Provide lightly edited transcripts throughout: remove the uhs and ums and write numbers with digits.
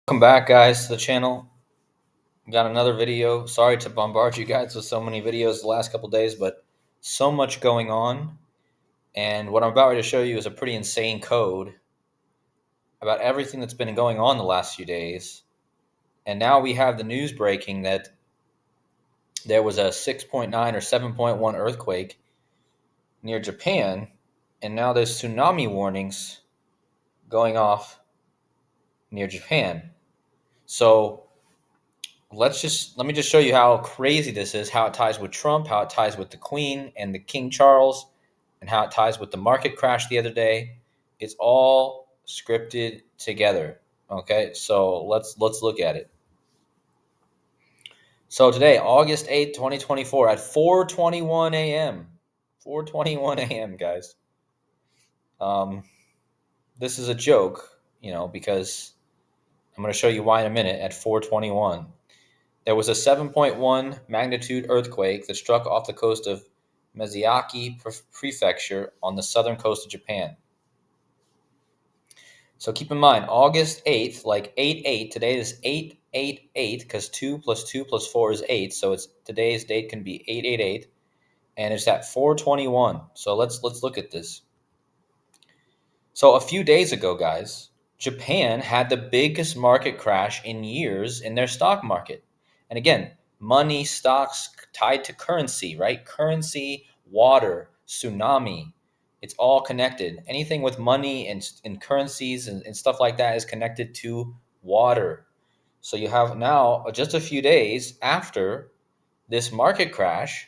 Welcome back, guys, to the channel. Got another video. Sorry to bombard you guys with so many videos the last couple days, but so much going on. And what I'm about to show you is a pretty insane code about everything that's been going on the last few days. And now we have the news breaking that there was a 6.9 or 7.1 earthquake near Japan, and now there's tsunami warnings going off near Japan. So let me just show you how crazy this is, how it ties with Trump, how it ties with the Queen and the King Charles, and how it ties with the market crash the other day. It's all scripted together. Okay, so let's look at it. So today, August 8th, 2024, at 4:21 a.m. 4:21 a.m., guys. This is a joke, because I'm going to show you why in a minute. At 4:21. There was a 7.1 magnitude earthquake that struck off the coast of Miyazaki Prefecture on the southern coast of Japan. So keep in mind, August 8th, like 8-8, today is 8-8-8, because 2 plus 2 plus 4 is 8, so today's date can be 8-8-8, and it's at 4:21. So let's look at this. So a few days ago, guys, Japan had the biggest market crash in years in their stock market. And again, money, stocks tied to currency, right? Currency, water, tsunami. It's all connected. Anything with money and currencies and stuff like that is connected to water. So you have now, just a few days after this market crash,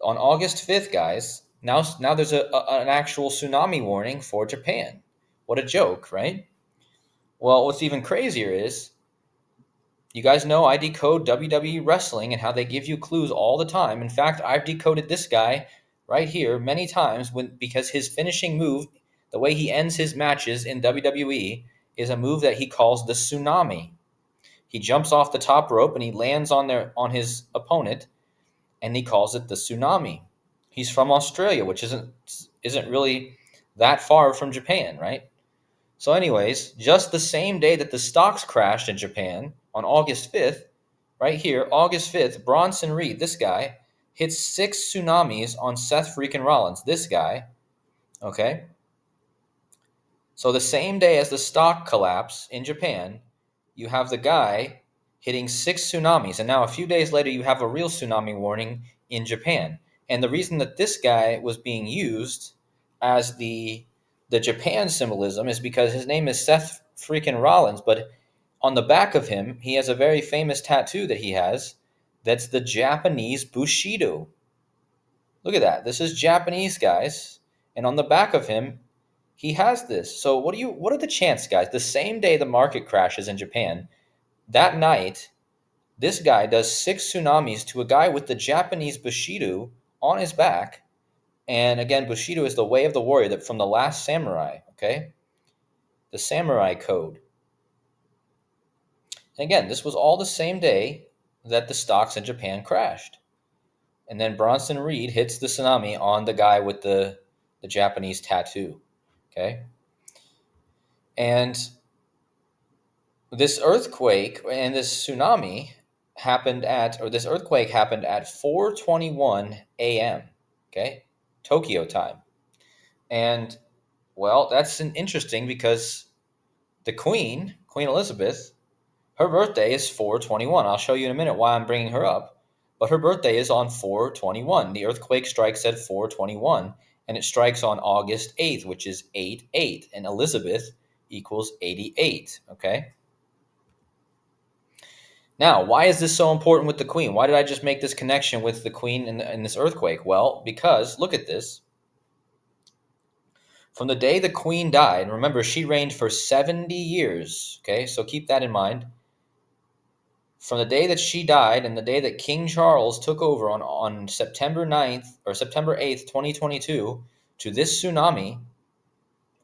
on August 5th, guys, now there's an actual tsunami warning for Japan. What a joke, right? Well, what's even crazier is, you guys know I decode WWE wrestling and how they give you clues all the time. In fact, I've decoded this guy right here many times because his finishing move, the way he ends his matches in WWE, is a move that he calls the tsunami. He jumps off the top rope and he lands on his opponent, and he calls it the tsunami. He's from Australia, which isn't really that far from Japan, right? So anyways, just the same day that the stocks crashed in Japan on August 5th, right here, August 5th, Bronson Reed, this guy, hits 6 tsunamis on Seth freaking Rollins, this guy, okay? So the same day as the stock collapse in Japan, you have the guy hitting 6 tsunamis. And now a few days later, you have a real tsunami warning in Japan. And the reason that this guy was being used as the Japan symbolism is because his name is Seth freaking Rollins. But on the back of him, he has a very famous tattoo that he has. That's the Japanese Bushido. Look at that. This is Japanese, guys. And on the back of him, he has this. So what are the chances, guys? The same day the market crashes in Japan, that night, this guy does 6 tsunamis to a guy with the Japanese Bushido on his back. And again, Bushido is the way of the warrior, that from the last samurai, okay? The samurai code. And again, this was all the same day that the stocks in Japan crashed. And then Bronson Reed hits the tsunami on the guy with the Japanese tattoo, okay? And this earthquake and this tsunami this earthquake happened at 4:21 a.m., okay? Tokyo time. And, well, that's interesting because the Queen Elizabeth, her birthday is 4:21. I'll show you in a minute why I'm bringing her up. But her birthday is on 4:21. The earthquake strikes at 4:21, and it strikes on August 8th, which is 8-8, and Elizabeth equals 88, okay? Now, why is this so important with the Queen? Why did I just make this connection with the Queen in this earthquake? Well, because, look at this. From the day the Queen died, remember, she reigned for 70 years, okay? So keep that in mind. From the day that she died and the day that King Charles took over on September 9th or September 8th, 2022, to this tsunami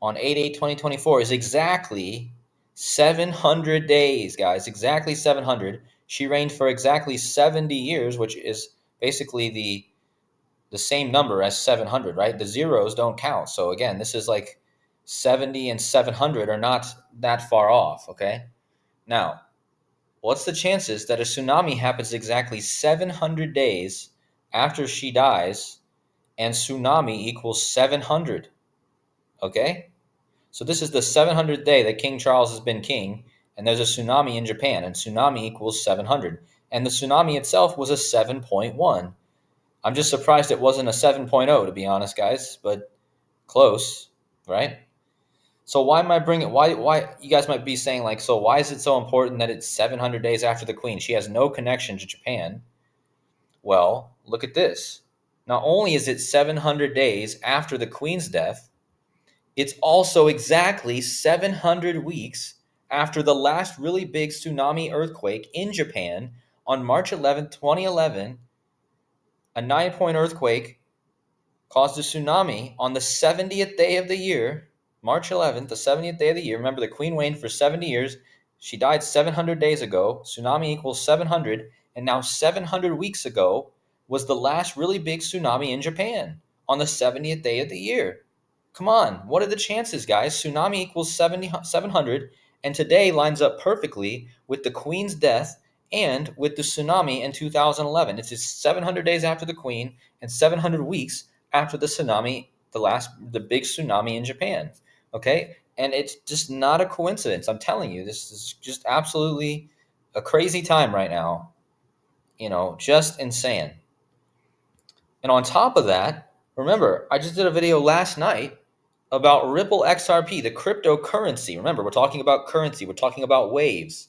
on 8/8/2024 is exactly 700 days, guys. Exactly 700. She reigned for exactly 70 years, which is basically the same number as 700, right? The zeros don't count. So again, this is like 70 and 700 are not that far off, okay? Now, what's the chances that a tsunami happens exactly 700 days after she dies and tsunami equals 700? Okay? So this is the 700th day that King Charles has been king, and there's a tsunami in Japan, and tsunami equals 700. And the tsunami itself was a 7.1. I'm just surprised it wasn't a 7.0, to be honest, guys, but close, right? So why am I bringing why you guys might be saying like, so why is it so important that it's 700 days after the queen? She has no connection to Japan. Well, look at this. Not only is it 700 days after the queen's death, it's also exactly 700 weeks after the last really big tsunami earthquake in Japan on March 11th, 2011. A 9-point earthquake caused a tsunami on the 70th day of the year, March 11th, the 70th day of the year. Remember, the queen reigned for 70 years. She died 700 days ago. Tsunami equals 700. And now 700 weeks ago was the last really big tsunami in Japan on the 70th day of the year. Come on, what are the chances, guys? Tsunami equals 700, and today lines up perfectly with the Queen's death and with the tsunami in 2011. It's just 700 days after the Queen and 700 weeks after the tsunami, the big tsunami in Japan. Okay? And it's just not a coincidence. I'm telling you, this is just absolutely a crazy time right now. Just insane. And on top of that, remember, I just did a video last night about Ripple XRP, the cryptocurrency. Remember, we're talking about currency. We're talking about waves.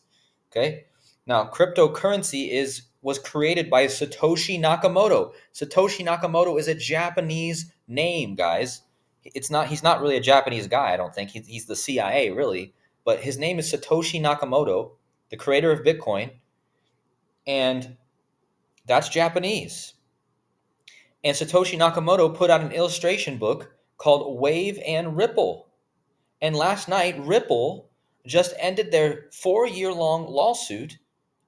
Okay? Now, cryptocurrency was created by Satoshi Nakamoto. Satoshi Nakamoto is a Japanese name, guys. He's not really a Japanese guy, I don't think. He's the CIA, really. But his name is Satoshi Nakamoto, the creator of Bitcoin, and that's Japanese. And Satoshi Nakamoto put out an illustration book called Wave and Ripple. And last night, Ripple just ended their 4-year-long lawsuit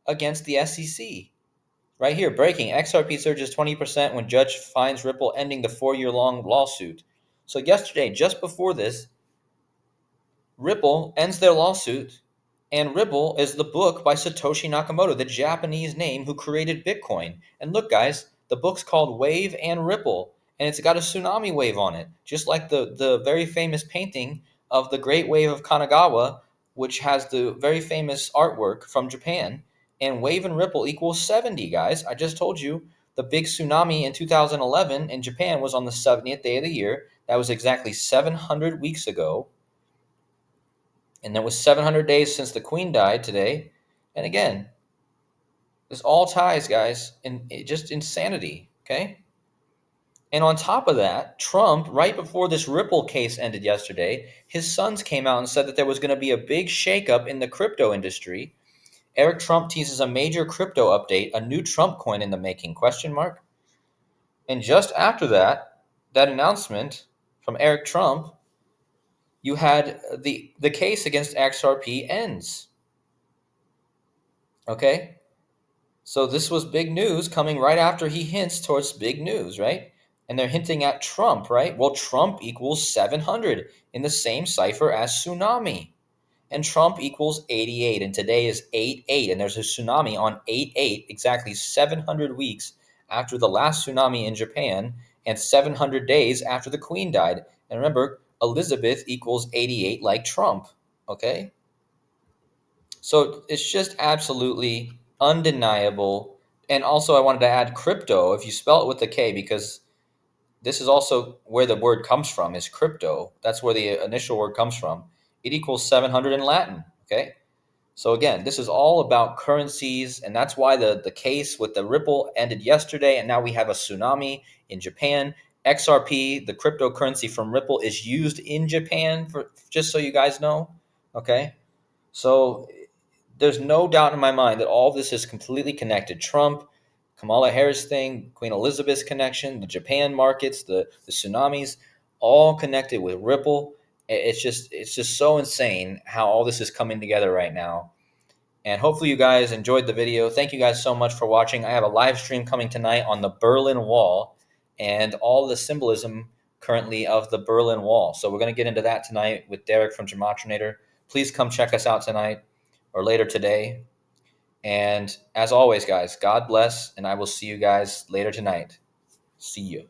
against the SEC. Right here, breaking. XRP surges 20% when judge finds Ripple ending the 4-year-long lawsuit. So yesterday, just before this, Ripple ends their lawsuit, and Ripple is the book by Satoshi Nakamoto, the Japanese name who created Bitcoin. And look, guys, the book's called Wave and Ripple, and it's got a tsunami wave on it, just like the very famous painting of the Great Wave of Kanagawa, which has the very famous artwork from Japan. And Wave and Ripple equals 70, guys. I just told you the big tsunami in 2011 in Japan was on the 70th day of the year. That was exactly 700 weeks ago. And it was 700 days since the queen died today. And again, this all ties, guys, in just insanity, okay? And on top of that, Trump, right before this Ripple case ended yesterday, his sons came out and said that there was going to be a big shakeup in the crypto industry. Eric Trump teases a major crypto update, a new Trump coin in the making, question mark. And just after that announcement from Eric Trump, you had the case against XRP ends. Okay? So this was big news coming right after he hints towards big news, right? And they're hinting at Trump, right? Well, Trump equals 700 in the same cipher as tsunami. And Trump equals 88. And today is 8-8. And there's a tsunami on 8-8, exactly 700 weeks after the last tsunami in Japan and 700 days after the Queen died. And remember, Elizabeth equals 88 like Trump, okay? So it's just absolutely undeniable. And also, I wanted to add crypto, if you spell it with a K, because this is also where the word comes from, is crypto. That's where the initial word comes from. It equals 700 in Latin, okay? So again, this is all about currencies, and that's why the case with the Ripple ended yesterday, and now we have a tsunami in Japan. XRP, the cryptocurrency from Ripple, is used in Japan, for just so you guys know, okay? So there's no doubt in my mind that all this is completely connected. Trump, Kamala Harris thing, Queen Elizabeth's connection, the Japan markets, the tsunamis, all connected with Ripple. It's just so insane how all this is coming together right now. And hopefully you guys enjoyed the video. Thank you guys so much for watching. I have a live stream coming tonight on the Berlin Wall and all the symbolism currently of the Berlin Wall. So we're going to get into that tonight with Derek from Gematron. Please come check us out tonight. or later today. And as always, guys, God bless, and I will see you guys later tonight. See you.